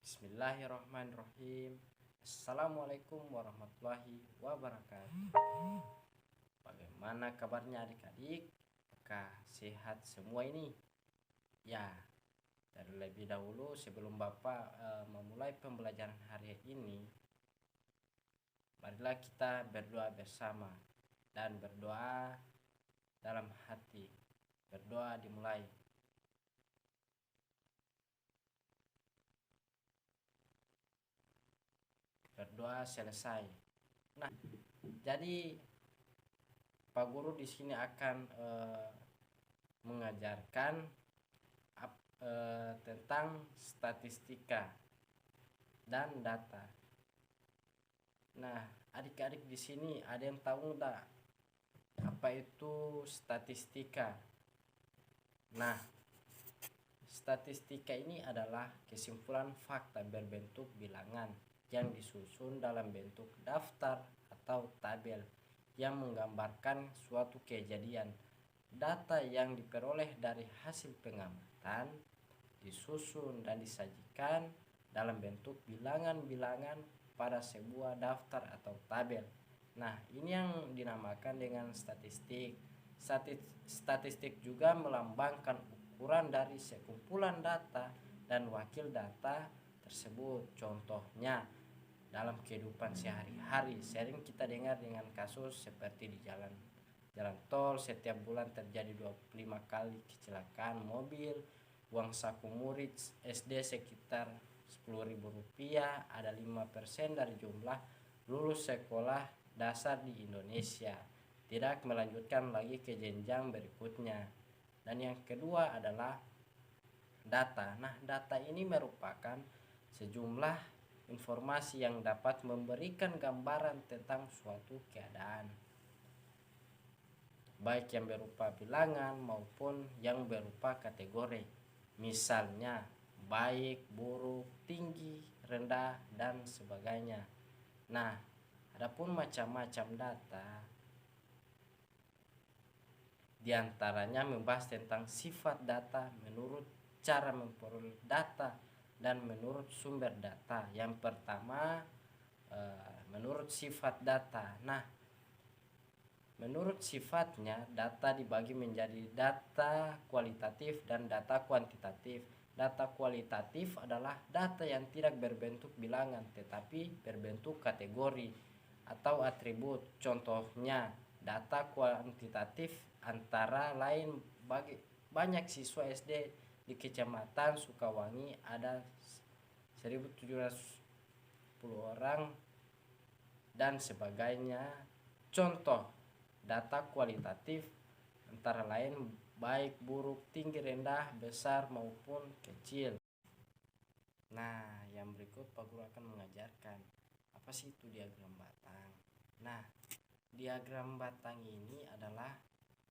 Bismillahirrahmanirrahim. Assalamualaikum warahmatullahi wabarakatuh. Bagaimana kabarnya adik-adik? Apakah sehat semua ini? Ya, terlebih dahulu sebelum Bapak memulai pembelajaran hari ini, marilah kita berdoa bersama dan berdoa dalam hati. Berdoa dimulai. Berdoa selesai. Nah, jadi Pak Guru di sini akan mengajarkan tentang statistika dan data. Nah, adik-adik di sini ada yang tahu enggak apa itu statistika? Nah, statistika ini adalah kesimpulan fakta berbentuk bilangan yang disusun dalam bentuk daftar atau tabel yang menggambarkan suatu kejadian. Data yang diperoleh dari hasil pengamatan disusun dan disajikan dalam bentuk bilangan-bilangan pada sebuah daftar atau tabel. Nah, ini yang dinamakan dengan statistik. Statistik juga melambangkan ukuran dari sekumpulan data dan wakil data tersebut. Contohnya dalam kehidupan sehari-hari sering kita dengar dengan kasus seperti di jalan tol setiap bulan terjadi 25 kali kecelakaan mobil, uang saku murid SD sekitar Rp10.000, ada 5% dari jumlah lulus sekolah dasar di Indonesia tidak melanjutkan lagi ke jenjang berikutnya. Dan yang kedua adalah data. Nah, data ini merupakan sejumlah informasi yang dapat memberikan gambaran tentang suatu keadaan, baik yang berupa bilangan maupun yang berupa kategori. Misalnya baik, buruk, tinggi, rendah, dan sebagainya. Nah, adapun macam-macam data diantaranya membahas tentang sifat data menurut cara memperoleh data dan menurut sumber data. Yang pertama, menurut sifat data. Nah, menurut sifatnya data dibagi menjadi data kualitatif dan data kuantitatif. Data kualitatif adalah data yang tidak berbentuk bilangan tetapi berbentuk kategori atau atribut. Contohnya, data kuantitatif antara lain bagi banyak siswa SD di Kecamatan Sukawangi ada 1.710 orang dan sebagainya. Contoh data kualitatif antara lain baik, buruk, tinggi, rendah, besar maupun kecil. Nah, yang berikut Pak Guru akan mengajarkan apa sih itu diagram batang. Nah, diagram batang ini adalah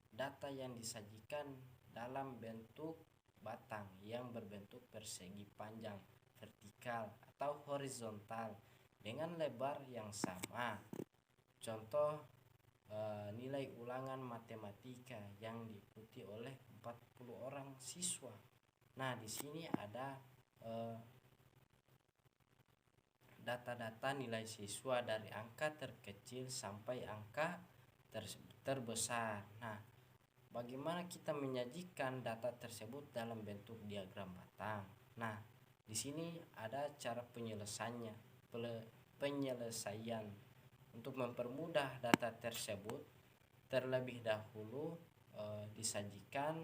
data yang disajikan dalam bentuk batang yang berbentuk persegi panjang, vertikal atau horizontal dengan lebar yang sama. Contoh nilai ulangan matematika yang diikuti oleh 40 orang siswa. Nah, di sini ada data-data nilai siswa dari angka terkecil sampai angka terbesar. Nah, bagaimana kita menyajikan data tersebut dalam bentuk diagram batang? Nah, di sini ada cara penyelesaian. Untuk mempermudah data tersebut, terlebih dahulu disajikan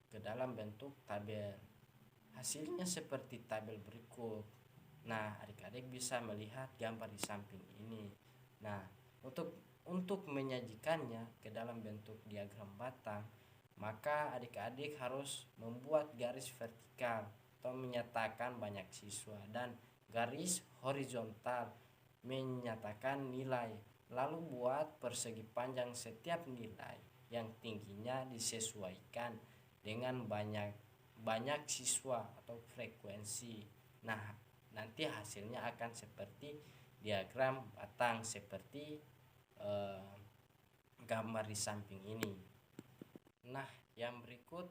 ke dalam bentuk tabel. Hasilnya seperti tabel berikut. Nah, adik-adik bisa melihat gambar di samping ini. Nah, untuk menyajikannya ke dalam bentuk diagram batang, maka adik-adik harus membuat garis vertikal atau menyatakan banyak siswa dan garis horizontal menyatakan nilai. Lalu buat persegi panjang setiap nilai yang tingginya disesuaikan dengan banyak siswa atau frekuensi. Nah, nanti hasilnya akan seperti diagram batang seperti gambar di samping ini. Nah, yang berikut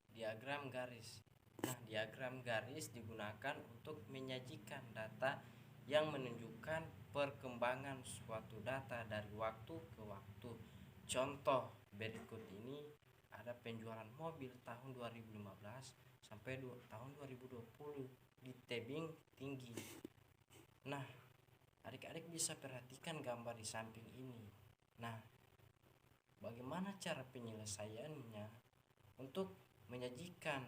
diagram garis. Nah, diagram garis digunakan untuk menyajikan data yang menunjukkan perkembangan suatu data dari waktu ke waktu. Contoh berikut ini ada penjualan mobil tahun 2015 sampai tahun 2020 di tebing tinggi. Nah, adik-adik bisa perhatikan gambar di samping ini. Nah, bagaimana cara penyelesaiannya untuk menyajikan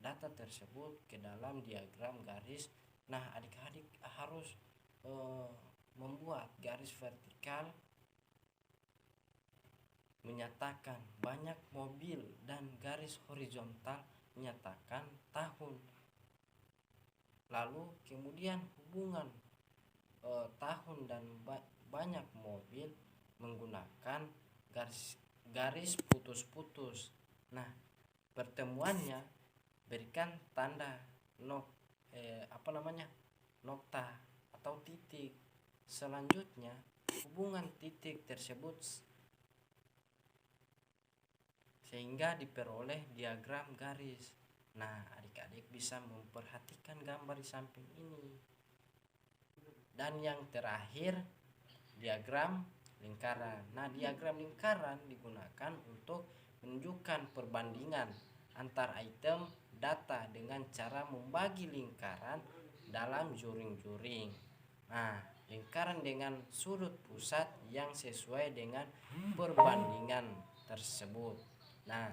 data tersebut ke dalam diagram garis? Nah, adik-adik harus membuat garis vertikal menyatakan banyak mobil dan garis horizontal menyatakan tahun. Lalu kemudian hubungan tahun dan banyak mobil menggunakan garis putus-putus. Nah, pertemuannya berikan tanda nokta atau titik. Selanjutnya hubungan titik tersebut sehingga diperoleh diagram garis. Nah, adik-adik bisa memperhatikan gambar di samping ini. Dan yang terakhir, diagram lingkaran. Nah, diagram lingkaran digunakan untuk menunjukkan perbandingan antar item data dengan cara membagi lingkaran dalam juring-juring. Nah, lingkaran dengan sudut pusat yang sesuai dengan perbandingan tersebut. Nah,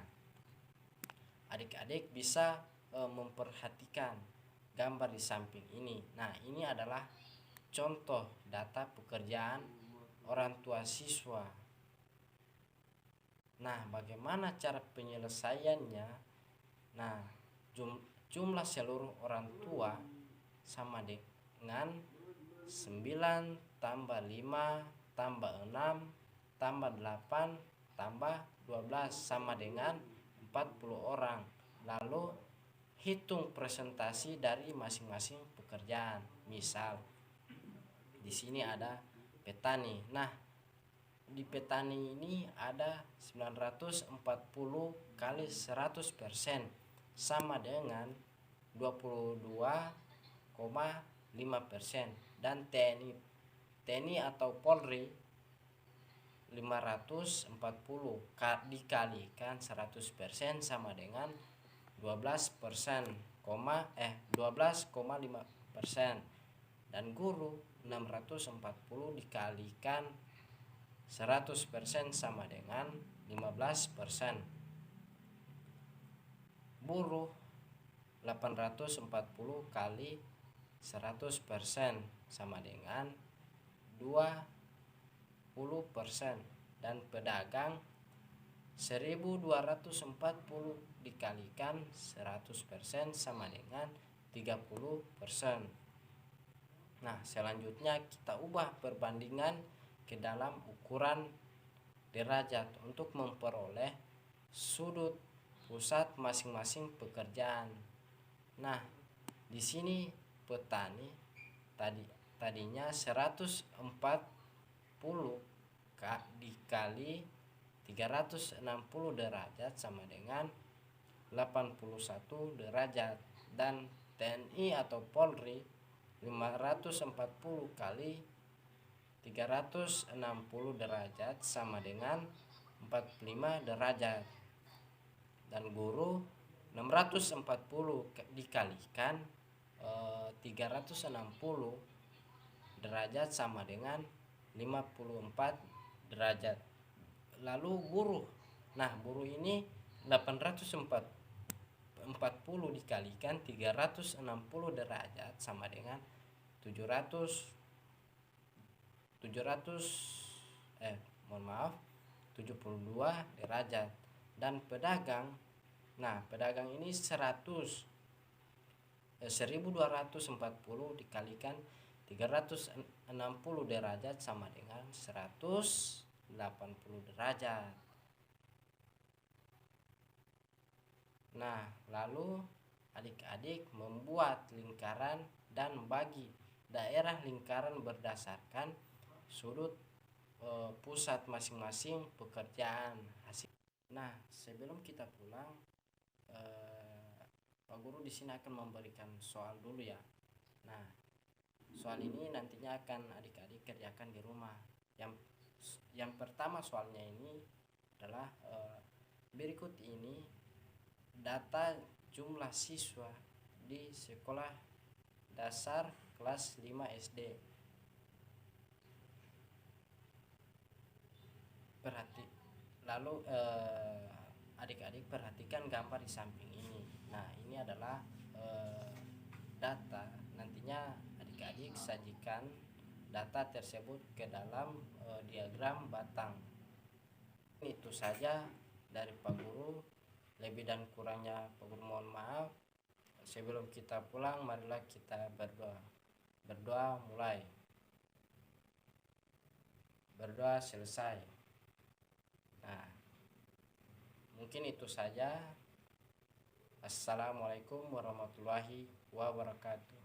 adik-adik bisa memperhatikan gambar di samping ini. Nah, ini adalah contoh data pekerjaan orang tua siswa. Nah, bagaimana cara penyelesaiannya? Nah, jumlah seluruh orang tua sama dengan 9 tambah 5 tambah 6 tambah 8 tambah 12 sama dengan 40 orang. Lalu hitung presentasi dari masing-masing pekerjaan. Misal di sini ada petani. Nah, di petani ini ada 940 kali 100% sama dengan 22,5%. Dan TNI atau Polri 540 dikalikan 100% sama dengan 12,5%. Dan guru 640 dikalikan 100% sama dengan 15%. Buruh 840 kali 100% sama dengan 20%. Dan pedagang 1240 dikalikan 100% sama dengan 30%. Nah, selanjutnya kita ubah perbandingan ke dalam ukuran derajat untuk memperoleh sudut pusat masing-masing pekerjaan. Nah, di sini petani tadinya 140 dikali 360 derajat sama dengan 81 derajat. Dan TNI atau Polri 540 kali 360 derajat sama dengan 45 derajat. Dan guru 640 dikalikan 360 derajat sama dengan 54 derajat. Lalu buruh. Nah, buruh ini 840 dikalikan 360 derajat sama dengan 72 derajat. Dan pedagang, nah pedagang ini 1240 dikalikan 360 derajat sama dengan 180 derajat. Nah, lalu adik-adik membuat lingkaran dan bagi daerah lingkaran berdasarkan sudut pusat masing-masing pekerjaan hasil. Nah, sebelum kita pulang, Pak Guru di sini akan memberikan soal dulu ya. Nah, soal ini nantinya akan adik-adik kerjakan di rumah. Yang pertama soalnya ini adalah berikut ini data jumlah siswa di sekolah dasar kelas 5 SD. Lalu adik-adik perhatikan gambar di samping ini. Nah, ini adalah data. Nantinya adik-adik sajikan data tersebut ke dalam diagram batang. Itu saja dari Pak Guru. Lebih dan kurangnya Pak Guru mohon maaf. Sebelum kita pulang, marilah kita berdoa. Berdoa mulai. Berdoa selesai. Nah, mungkin itu saja. Assalamualaikum warahmatullahi wabarakatuh.